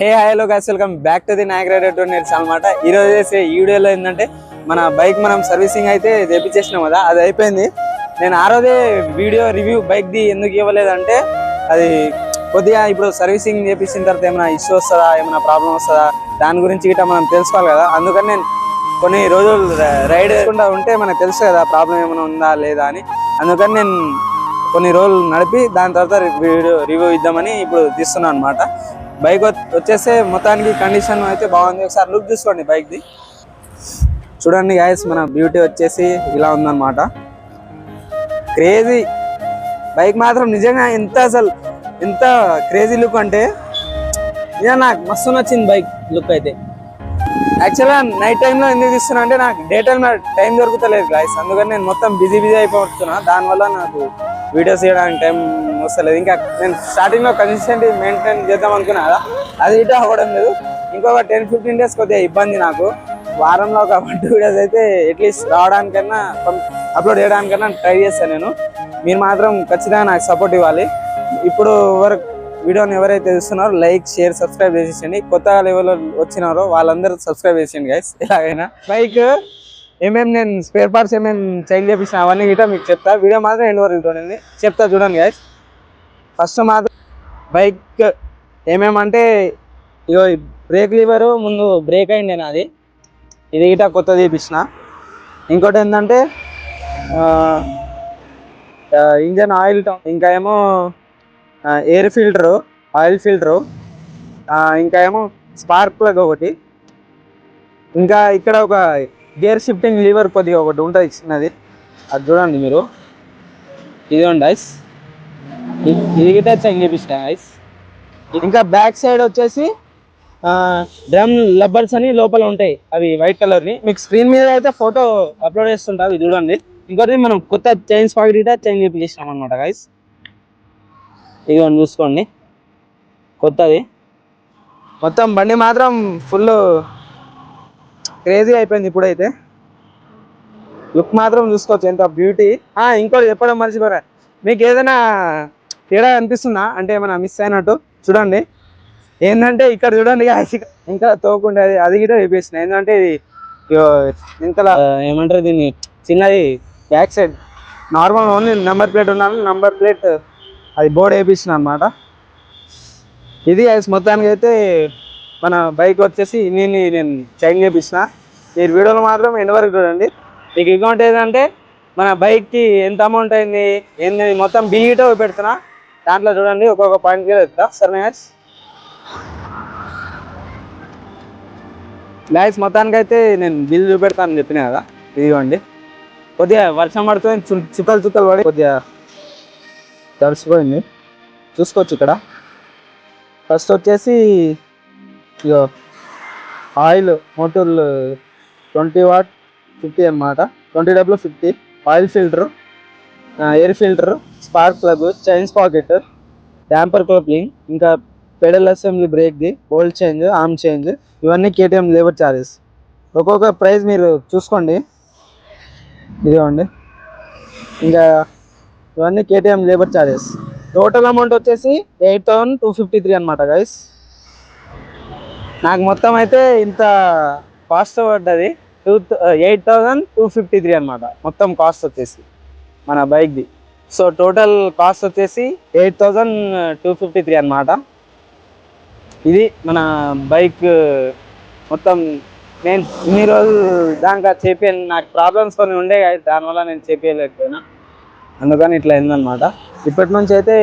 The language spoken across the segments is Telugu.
Hey hello guys, welcome back to the Nayak rider tours అనమాట. ఈ రోజు చేసే ఈ వీడియోలో ఏంటంటే మన బైక్ మనం సర్వీసింగ్ అయితే చేపించేసినాం కదా, అది అయిపోయింది. నేను ఆ రోజే వీడియో రివ్యూ బైక్ ది ఎందుకు ఇవ్వలేదంటే, అది కొద్దిగా ఇప్పుడు సర్వీసింగ్ చేపించిన తర్వాత ఏమైనా ఇష్యూ వస్తుందా, ఏమైనా ప్రాబ్లం వస్తుందా, దాని గురించి గిట్ట మనం తెలుసుకోవాలి కదా. అందుకని నేను కొన్ని రోజులు రైడ్ చేయకుండా ఉంటే మనకు తెలుసు కదా ప్రాబ్లం ఏమైనా ఉందా లేదా అని. అందుకని నేను కొన్ని రోజులు నడిపి దాని తర్వాత రివ్యూ ఇద్దామని ఇప్పుడు తీస్తున్నాను అనమాట. బైక్ వచ్చేస్తే మొత్తానికి కండిషన్ అయితే బాగుంది. ఒకసారి లుక్ చూసుకోండి బైక్ ది. చూడండి గాయస్, మన బ్యూటీ వచ్చేసి ఇలా ఉందన్నమాట. క్రేజీ బైక్ మాత్రం నిజంగా ఎంత క్రేజీ లుక్ అంటే నిజంగా నాకు మస్తు నచ్చింది బైక్ లుక్ అయితే. యాక్చువల్గా నైట్ టైంలో ఎందుకు తీస్తున్నా అంటే నాకు డే టైం దొరుకుతలేదు గాయస్. అందుకని నేను మొత్తం బిజీ అయిపోతున్నా. దానివల్ల నాకు వీడియోస్ చేయడానికి టైం వస్తలేదు. ఇంకా నేను స్టార్టింగ్లో కన్సిస్టెంట్ మెయింటైన్ చేద్దాం అనుకున్నా కదా, అది ఇటు అవ్వడం లేదు. ఇంకొక 10-15 డేస్ కొద్దిగా ఇబ్బంది నాకు. వారంలో ఒక 1-2 వీడియోస్ అయితే అట్లీస్ట్ రావడానికన్నా అప్లోడ్ చేయడానికన్నా ట్రై చేస్తాను నేను. మీరు మాత్రం ఖచ్చితంగా నాకు సపోర్ట్ ఇవ్వాలి. ఇప్పుడు వీడియోని ఎవరైతే చూస్తున్నారో లైక్, షేర్, సబ్స్క్రైబ్ చేసేయండి. కొత్తగా లెవెల్లో వచ్చినారో వాళ్ళందరూ సబ్స్క్రైబ్ చేసేయండి గైస్. ఎలాగైనా బైక్ నేను స్పేర్ పార్ట్స్ చేంజ్ చేపించిన అవన్నీ గిట్ట మీకు చెప్తా. వీడియో మాత్రం ఎండ్ వరకు చూడండి, చెప్తా చూడండి గైస్. ఫస్ట్ మాత్రం బైక్ అంటే ఇగో బ్రేక్ లివరు ముందు బ్రేక్ అయింది నాది, ఇది గిట్ట కొత్త తీపించిన. ఇంకోటి ఏంటంటే ఇంజన్ ఆయిల్, ఇంకా ఏమో ఎయిర్ ఫిల్టరు, ఆయిల్ ఫిల్టరు, ఇంకా ఏమో స్పార్క్ ప్లగ్ ఒకటి, ఇంకా ఇక్కడ ఒక గేర్ షిఫ్టింగ్ లీవర్ కొద్దిగా ఒకటి ఉంటుంది చిన్నది, అది చూడండి మీరు. ఇదిగోండి ఐస్, ఇది గిట్ట చేంజ్ చేపిస్తా ఐస్. ఇంకా బ్యాక్ సైడ్ వచ్చేసి డ్రమ్ లబ్బర్స్ అని లోపల ఉంటాయి, అవి వైట్ కలర్ని. మీకు స్క్రీన్ మీద అయితే ఫోటో అప్లోడ్ చేస్తుంటా, ఇది చూడండి. ఇంకోటి మనం కొత్త చైన్ స్పాకెట్ గిట్ట చేంజ్ చేపించేసినాం అనమాట గైస్. ఇదిగోండి చూసుకోండి, కొత్తది. మొత్తం బండి మాత్రం ఫుల్ క్రేజీ అయిపోయింది ఇప్పుడైతే. లుక్ మాత్రం చూసుకోవచ్చు, ఎంత బ్యూటీ. ఇంకోటి చెప్పడం మర్చిపోయా, మీకు ఏదైనా తేడా అనిపిస్తుందా అంటే ఏమైనా మిస్ అయినట్టు చూడండి. ఏంటంటే ఇక్కడ చూడండి, ఇంకా తోకుండా అది కూడా వేపేసిన. ఏంటంటే ఇది ఇంతలా ఏమంటారు దీన్ని, చిన్నది back side normal only number plate ఉన్నాను, నెంబర్ ప్లేట్ అది బోర్డు వేపించిన అనమాట. ఇది మొత్తానికి అయితే మన బైక్ వచ్చేసి నేను చేంజ్ చేపించిన. మీరు వీడియోలో మాత్రం ఎండ్ వరకు చూడండి. మీకు ఇంకోటి ఏంటంటే మన బైక్కి ఎంత అమౌంట్ అయింది ఏంది మొత్తం బిల్ గిటో పెడుతున్నా, దాంట్లో చూడండి ఒక్కొక్క పాయింట్ కూడా చెప్తా. సరే గ్యాస్, మొత్తానికి అయితే నేను బిల్ చూపెడతానని చెప్పిన కదా, ఇదిగోండి. కొద్దిగా వర్షం పడుతుంది, చుక్కలు పడి కొద్దిగా తడిసిపోయింది, చూసుకోవచ్చు ఇక్కడ. ఫస్ట్ వచ్చేసి ఇగో ఆయిల్ మోటోల్ 20 వాట్ 50 అనమాట, 20W50. Oil filter, air filter, spark plug, chain sprocket, damper coupling, ఇంకా పెడల్ అసెంబ్లీ, బ్రేక్ది, ఓయిల్ చేంజ్, ఆర్మ్ చేంజ్, ఇవన్నీ కేటీఎం లేబర్ ఛార్జెస్. ఒక్కొక్క ప్రైస్ మీరు చూసుకోండి, ఇదిగోండి. ఇంకా ఇవన్నీ KTM labour charges. Total amount వచ్చేసి 8,253 అనమాట గైస్. నాకు మొత్తం అయితే ఇంత కాస్ట్ పడ్డది, 8,253 అనమాట మొత్తం కాస్ట్ వచ్చేసి మన బైక్ది. సో టోటల్ కాస్ట్ వచ్చేసి 8,253 అనమాట. ఇది మన బైక్ మొత్తం. నేను ఇన్ని రోజులు దాకా చేపియాను, నాకు ప్రాబ్లమ్స్ కొన్ని ఉండే కదా, దానివల్ల నేను చేపించలేకపోయినా, అందుకని ఇట్లా అయిందనమాట. ఇప్పటి నుంచి అయితే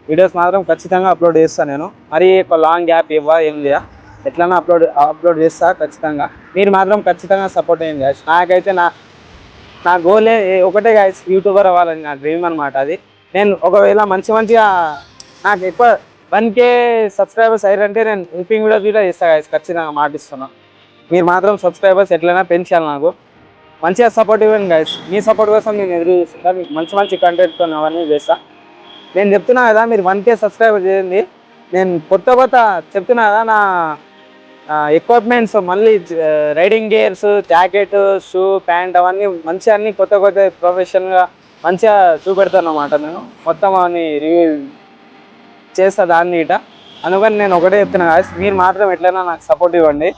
వీడియోస్ మాత్రం ఖచ్చితంగా అప్లోడ్ చేస్తాను నేను. మరి ఒక లాంగ్ గ్యాప్ ఏం లేదా, ఎట్లన్నా అప్లోడ్ చేస్తా ఖచ్చితంగా. మీరు మాత్రం ఖచ్చితంగా సపోర్ట్ అయ్యింది గాయస్. నాకైతే నా గోలే ఒకటే గాయస్, యూట్యూబర్ అవ్వాలని నా డ్రీమ్ అనమాట అది. నేను ఒకవేళ మంచిగా నాకు ఎక్కువ 1K సబ్స్క్రైబర్స్ అయ్యారంటే నేను హెల్పింగ్ వీడియోస్ కూడా చేస్తాను గాయస్, ఖచ్చితంగా మాటిస్తున్నా. మీరు మాత్రం సబ్స్క్రైబర్స్ ఎట్లయినా పెంచాలి, నాకు మంచిగా సపోర్ట్ ఇవ్వండి గాయస్. మీ సపోర్ట్ కోసం నేను ఎదురు చూస్తుంటా, మీకు మంచి కంటెంట్తో అవన్నీ చేస్తా. నేను చెప్తున్నా కదా, మీరు 1K సబ్స్క్రైబర్ చేయండి. నేను కొత్త చెప్తున్నా కదా, నా ఎక్విప్మెంట్స్ మళ్ళీ riding gears, jacket, shoe, pant అవన్నీ మంచిగా అన్నీ కొత్త ప్రొఫెషనల్గా మంచిగా చూపెడతాను అన్నమాట. నేను మొత్తం అవన్నీ రివ్యూ చేస్తా దాన్ని ఇట. అందుకని నేను ఒకటే చెప్తున్నా guys, మీరు మాత్రం ఎట్లైనా నాకు సపోర్ట్ ఇవ్వండి.